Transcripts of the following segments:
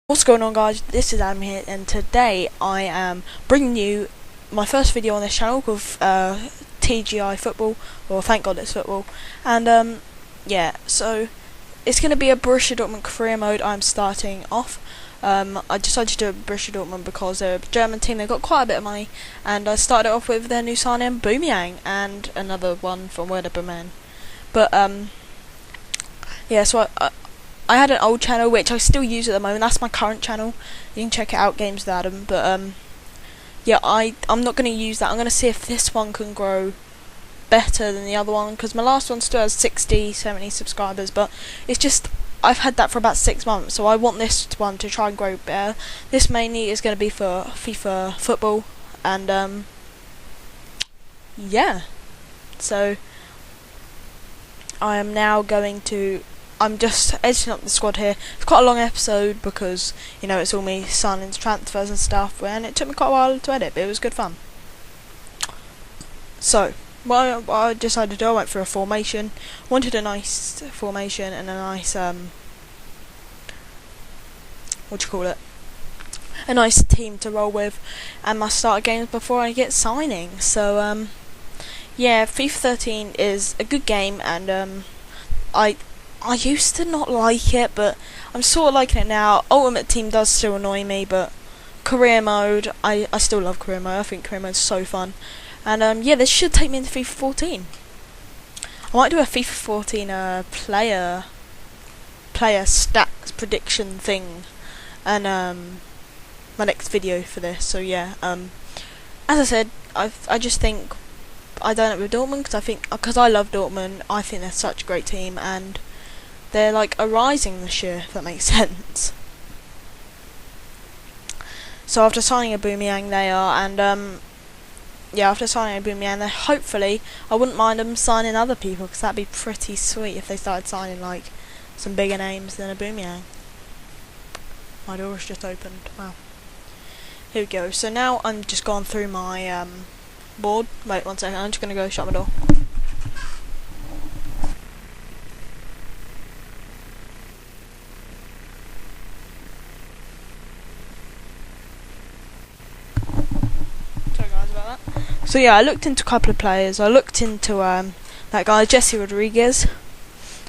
What's going on, guys? This is Adam here, and today I am bringing you my first video on this channel called TGI Football, or Thank God It's Football. And yeah, so it's going to be a Borussia Dortmund career mode. I'm starting off. I decided to do Borussia Dortmund because they're a German team. They've got quite a bit of money, and I started off with their new signing, Boumaiang, and another one from Werder Bremen. But yeah, so I had an old channel which I still use at the moment. That's my current channel. You can check it out, Games with Adam. But yeah, I'm not going to use that. I'm going to see if this one can grow better than the other one, because my last one still has 60, 70 subscribers. But it's just I've had that for about 6 months, so I want this one to try and grow better. This mainly is going to be for FIFA football, and yeah. So I am now going to. I'm just editing up the squad here. It's quite a long episode because, you know, it's all me signing transfers and stuff, and it took me quite a while to edit, but it was good fun. So, what I decided to do, I went for a formation. Wanted a nice formation and a nice, a nice team to roll with, and must start games before I get signing. So, yeah, FIFA 13 is a good game, and, I used to not like it, but I'm sort of liking it now. Ultimate Team does still annoy me, but career mode, I still love career mode. I think career mode is so fun. And yeah, this should take me into FIFA 14. I might do a FIFA 14 player stats prediction thing, and my next video for this. So yeah, as I said, I just think I done it with Dortmund because I love Dortmund. I think they're such a great team, and they're like a rising this year, if that makes sense. So after signing a Boumaiang they are, and yeah, after signing a Boumaiang, they hopefully, I wouldn't mind them signing other people, because that'd be pretty sweet if they started signing like some bigger names than a Boumaiang. My door's just opened. Wow. Here we go. So now I'm just going through my board. Wait 1 second. I'm just gonna go shut my door. So yeah, I looked into a couple of players. I looked into that guy Jesse Rodriguez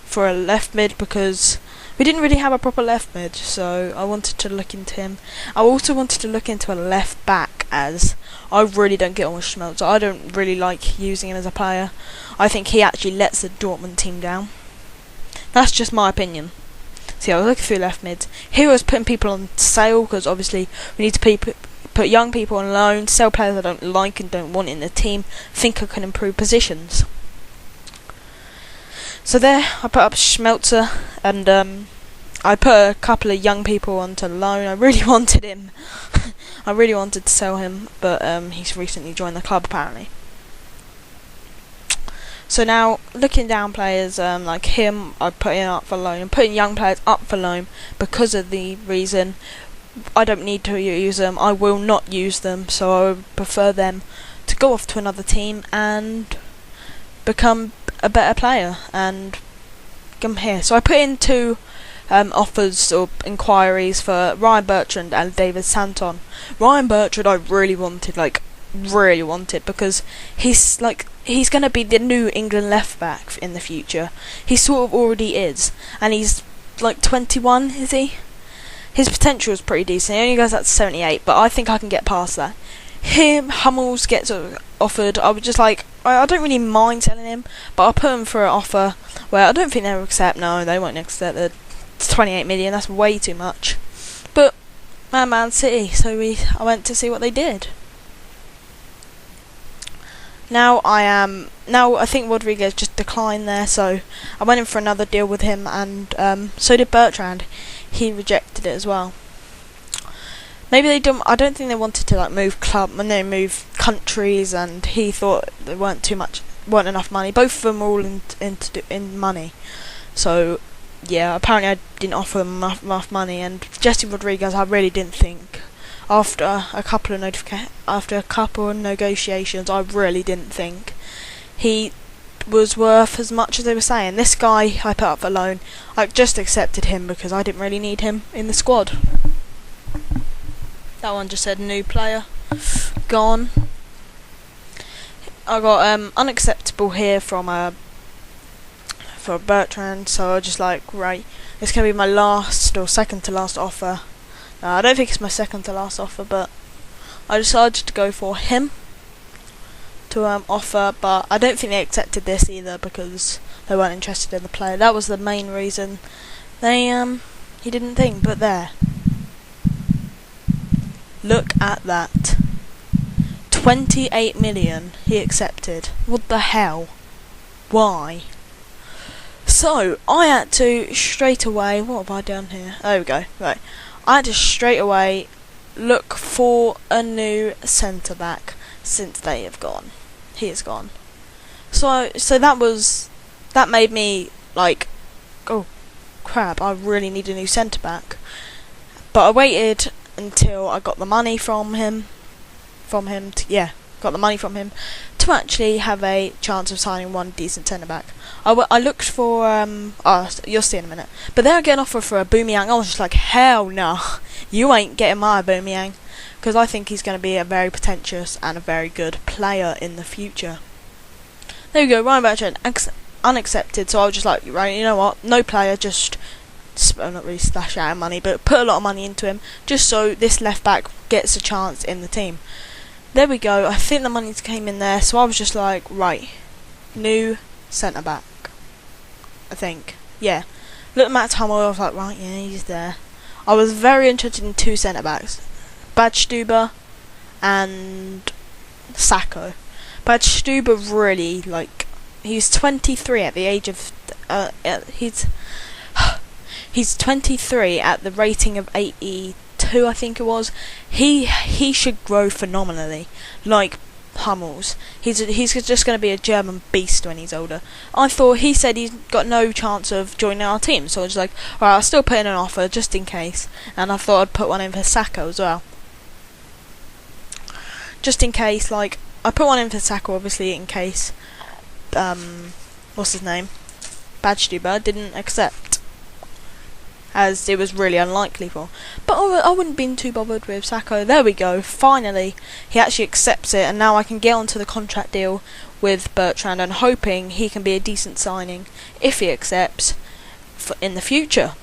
for a left mid, because we didn't really have a proper left mid, so I wanted to look into him. I also wanted to look into a left back, as I really don't get on with Schmelzer. I don't really like using him as a player. I think he actually lets the Dortmund team down. That's just my opinion. So yeah, I was looking through left mids. Here I was putting people on sale, because obviously we need to put young people on loan, sell players I don't like and don't want in the team, think I can improve positions. So there, I put up Schmelzer, and I put a couple of young people onto loan. I really wanted him. I really wanted to sell him, but he's recently joined the club apparently. So now, looking down players like him, I put him up for loan. I'm putting young players up for loan because of the reason I don't need to use them. I will not use them, so I would prefer them to go off to another team and become a better player and come here. So I put in 2 offers or inquiries for Ryan Bertrand and David Santon. Ryan Bertrand I really wanted, because he's going to be the new England left back in the future. He sort of already is, and he's like 21, is he? His potential is pretty decent. He only goes up to 78, but I think I can get past that. Hummels gets offered. I was just like, I don't really mind selling him, but I'll put him for an offer where I don't think they'll accept. No, they won't accept the 28 million. That's way too much. But Man City, so I went to see what they did. Now I think Rodriguez just declined there, so I went in for another deal with him, and so did Bertrand. He rejected it as well. Maybe they don't. I don't think they wanted to like move move countries, and he thought there weren't enough money. Both of them were all in money. So yeah, apparently I didn't offer them enough money. And Jesse Rodriguez, I really didn't think. After a couple of negotiations, I really didn't think he was worth as much as they were saying. This guy I put up for loan, I just accepted him because I didn't really need him in the squad. That one just said new player. Gone. I got unacceptable here from for Bertrand, so I was just like, right, it's gonna be my last or second to last offer. I don't think it's my second to last offer, but I decided to go for him to offer, but I don't think they accepted this either because they weren't interested in the player. That was the main reason. He didn't think, but there. Look at that. 28 million he accepted. What the hell? Why? So, I had to straight away, what have I done here? There we go, right. I had to straight away look for a new centre back since they have gone. He is gone. So that made me like, oh crap, I really need a new centre back. But I waited until I got the money got the money from him to actually have a chance of signing one decent centre back. I looked for you'll see in a minute. But then I get an offer for a Aubameyang. I was just like, hell no, you ain't getting my Aubameyang, because I think he's going to be a very pretentious and a very good player in the future. There we go, Ryan Bertrand unaccepted. So I was just like, right, you know what? No player, just not really splash out of money, but put a lot of money into him just so this left back gets a chance in the team. There we go. I think the money came in there, so I was just like, right, new centre back. I think, yeah. Looked at Matt Hummel, I was like, right, yeah, he's there. I was very interested in two centre backs, Badstuber and Sacco. Badstuber really, like, he's 23 at the age of he's 23 at the rating of 82, I think it was. He should grow phenomenally, like Hummels. He's just going to be a German beast when he's older. I thought he said he's got no chance of joining our team, so I was like, alright, I'll still put in an offer just in case. And I thought I'd put one in for Sacco as well, just in case. Like, I put one in for Sacco obviously in case what's his name, Badstuber didn't accept, as it was really unlikely for. But I wouldn't have been too bothered with Sacco. There we go, finally he actually accepts it, and now I can get onto the contract deal with Bertrand, and hoping he can be a decent signing if he accepts in the future.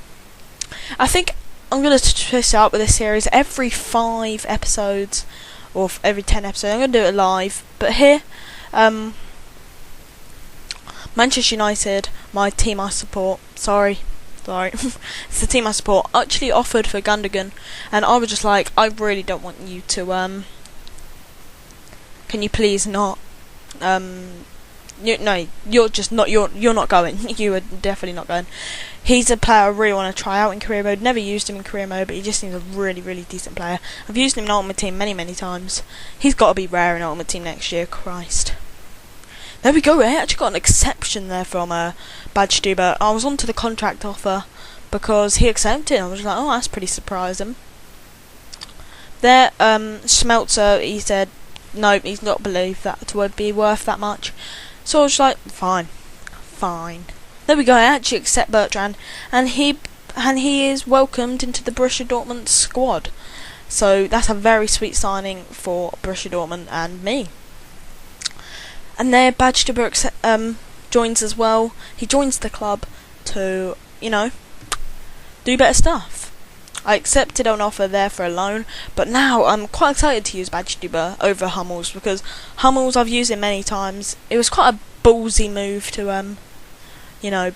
I think I'm going to twist out with this series every 5 episodes or every 10 episodes. I'm going to do it live, but here Manchester United, my team I support, sorry, it's the team I support, actually offered for Gundogan, and I was just like, I really don't want you to, can you please not, no, you're just not, you're not going, you are definitely not going. He's a player I really want to try out in career mode. Never used him in career mode, but he just seems a really, really decent player. I've used him in Ultimate Team many, many times. He's got to be rare in Ultimate Team next year, Christ. There we go, I actually got an exception there from Badstuber. I was onto the contract offer because he accepted. I was like, oh, that's pretty surprising. There, Schmelzer, he said, no, he's not believed that would be worth that much. So I was like, fine. There we go, I actually accept Bertrand, and he is welcomed into the Borussia Dortmund squad. So that's a very sweet signing for Borussia Dortmund and me. And there, Badstuber joins as well. He joins the club to, you know, do better stuff. I accepted an offer there for a loan, but now I'm quite excited to use Badstuber over Hummels, because Hummels, I've used him many times. It was quite a ballsy move to, you know,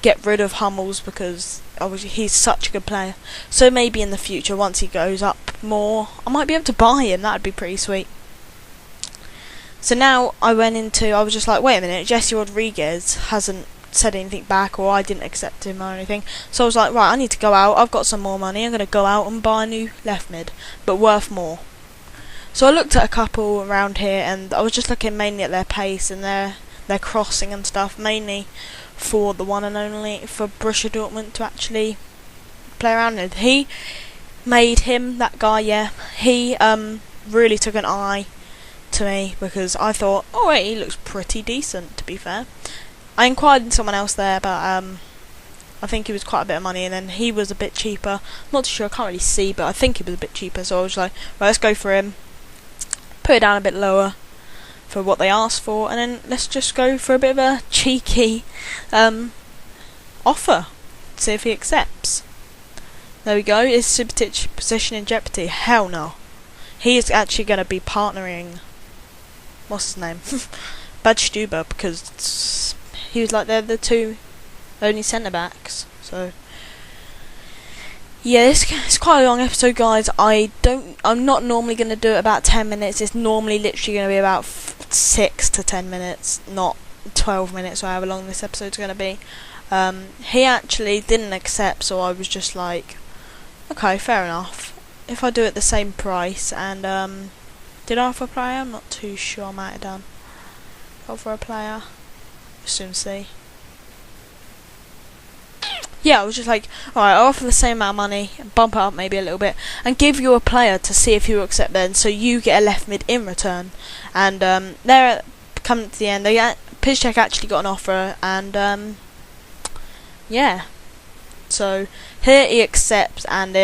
get rid of Hummels, because he's such a good player. So maybe in the future, once he goes up more, I might be able to buy him. That'd be pretty sweet. So now I was just like, wait a minute, Jesse Rodriguez hasn't said anything back, or I didn't accept him or anything. So I was like, right, I need to go out. I've got some more money. I'm going to go out and buy a new left mid, but worth more. So I looked at a couple around here, and I was just looking mainly at their pace and their crossing and stuff, mainly for the one and only for Borussia Dortmund to actually play around with. He made him that guy, yeah. He really took an eye to me, because I thought, oh wait, he looks pretty decent, to be fair. I inquired in someone else there, but I think he was quite a bit of money, and then he was a bit cheaper. I'm not too sure, I can't really see, but I think he was a bit cheaper, so I was like, right, let's go for him, put it down a bit lower for what they asked for, and then let's just go for a bit of a cheeky offer, see if he accepts. There we go. Is Subotic's position in jeopardy? Hell no. He is actually going to be partnering, what's his name, Badstuber, because he was like they're the two only centre backs. So yeah, it's quite a long episode, guys. I'm not normally going to do it about 10 minutes. It's normally literally going to be about 6 to 10 minutes, not 12 minutes or however long this episode's going to be. He actually didn't accept, so I was just like, okay, fair enough. If I do it the same price, and did I offer a player? I'm not too sure. I might have done. Offer a player. We'll soon see. Yeah, I was just like, alright, I'll offer the same amount of money, bump it up maybe a little bit, and give you a player to see if you accept then, so you get a left mid in return. And they're coming to the end. Piszczek actually got an offer, and yeah. So here he accepts, and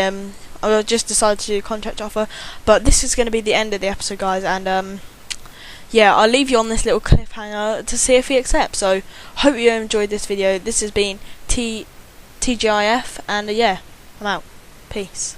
I just decided to do a contract offer. But this is going to be the end of the episode, guys, and yeah, I'll leave you on this little cliffhanger to see if he accepts. So hope you enjoyed this video. This has been TGIF, and yeah, I'm out. Peace.